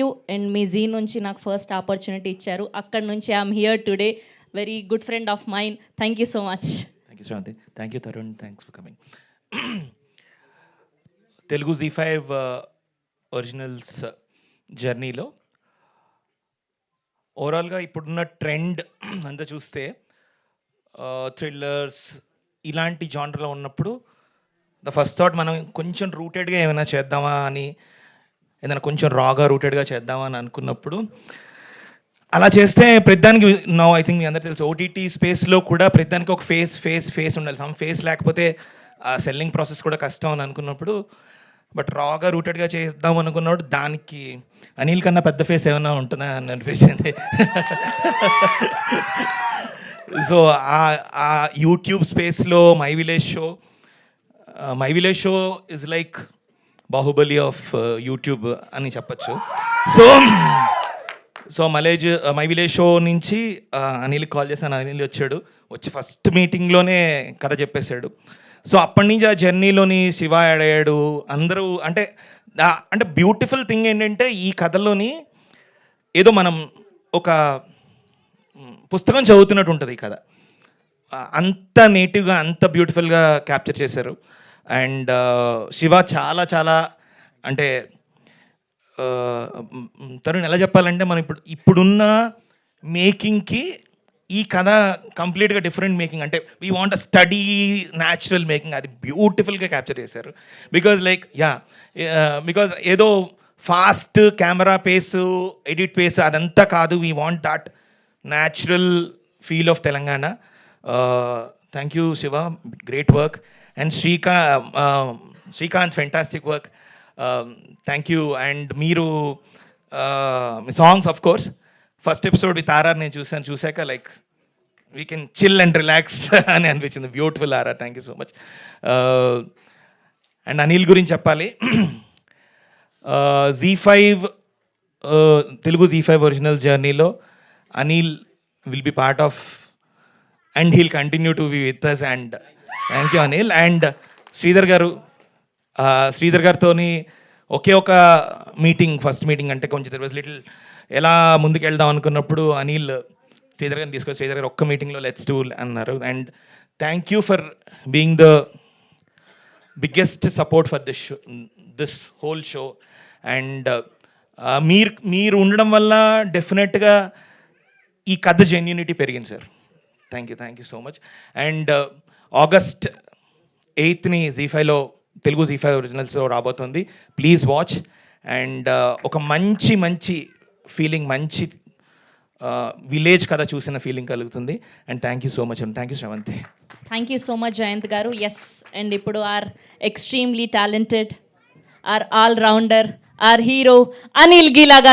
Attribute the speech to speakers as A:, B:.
A: You and me G నుంచి నాకు first opportunity ఇచ్చారు. అక్కడి నుంచి I'm here today. Very good friend of mine. Thank you so much.
B: Thank you Sravanthi. Thank you Tarun. Thanks for coming. Telugu Z5 originals జర్నీలో ఓవరాల్గా ఇప్పుడున్న trend అంతా చూస్తే థ్రిల్లర్స్ ఇలాంటి జానర్లో ఉన్నప్పుడు ద ఫస్ట్ థాట్ మనం కొంచెం రూటెడ్గా ఏమైనా చేద్దామా అని, ఏదైనా కొంచెం రాగా రూటెడ్గా చేద్దామా అని అనుకున్నప్పుడు అలా చేస్తే ప్రతిదానికి నో ఐ థింక్ మీ అందరికీ తెలుసు ఓటీటీ స్పేస్లో కూడా ప్రతిదానికి ఒక ఫేస్ ఉండాలి. సమ్ ఫేస్ లేకపోతే ఆ సెల్లింగ్ ప్రాసెస్ కూడా కష్టం అని అనుకున్నప్పుడు బట్ రాగా రూటెడ్గా చేద్దాం అనుకున్నప్పుడు దానికి అనిల్ కన్నా పెద్ద ఫేస్ ఏమైనా ఉంటుందా అని అనిపించింది. సో ఆ యూట్యూబ్ స్పేస్లో my village show is like Baahubali of YouTube అని చెప్పచ్చు. సో మై విలేజ్ షో నుంచి అనిల్కి కాల్ చేశాను. అనిల్ వచ్చి ఫస్ట్ మీటింగ్లోనే కథ చెప్పేశాడు. సో అప్పటి నుంచి ఆ జర్నీలోని శివ యాడ్ అయ్యాడు. అందరూ అంటే బ్యూటిఫుల్ థింగ్ ఏంటంటే ఈ కథలోని ఏదో మనం ఒక పుస్తకం చదువుతున్నట్టు ఉంటుంది ఈ కథ. అంత నేటివ్గా అంత బ్యూటిఫుల్గా క్యాప్చర్ చేశారు. అండ్ శివ చాలా చాలా అంటే తరుణ్ ఎలా చెప్పాలంటే మనం ఇప్పుడున్న మేకింగ్కి ఈ కథ కంప్లీట్గా డిఫరెంట్ మేకింగ్. అంటే we want a study natural making, అది బ్యూటిఫుల్గా క్యాప్చర్ చేశారు. బికాజ్ ఏదో fast camera pace edit pace అదంతా కాదు. We want that natural feel of Telangana. Thank you Shiva, great work. And Srikanth fantastic work. Thank you. And మీరు మీ songs of course first episode with RR నేను చూశాక like we can chill and relax అని అనిపించింది. Beautiful RR. Thank you so much. And Anil గురించి చెప్పాలి. Z5 Telugu Z5 original జర్నీలో Anil will be part of and he'll continue to be with us. And thank you Anil. And Sridhar గారితో ఒకే ఒక meeting, first meeting అంటే కొంచెం దెర్ వాజ్ లిటిల్ ఎలా ముందుకు వెళ్దాం అనుకున్నప్పుడు అనిల్ శ్రీధర్ గారిని తీసుకొని శ్రీధర్ గారు ఒక్క మీటింగ్లో లెట్స్ డూ అన్నారు. And thank you for being the biggest support for this whole show. And మీరు ఉండడం వల్ల డెఫినెట్గా ఈ కథ జెన్యూనిటీ పెరిగింది sir. Thank you so much. And August 8th Z5లో తెలుగు Z5 ఒరిజినల్స్లో రాబోతుంది. Please watch. అండ్ ఒక మంచి ఫీలింగ్, మంచి విలేజ్ కథ చూసిన ఫీలింగ్ కలుగుతుంది. And thank you so much and thank you Sravanthi.
A: Thank you so much Jayanth garu. Yes, and ఇప్పుడు our extremely talented, our all rounder, our hero Anil Geela గారు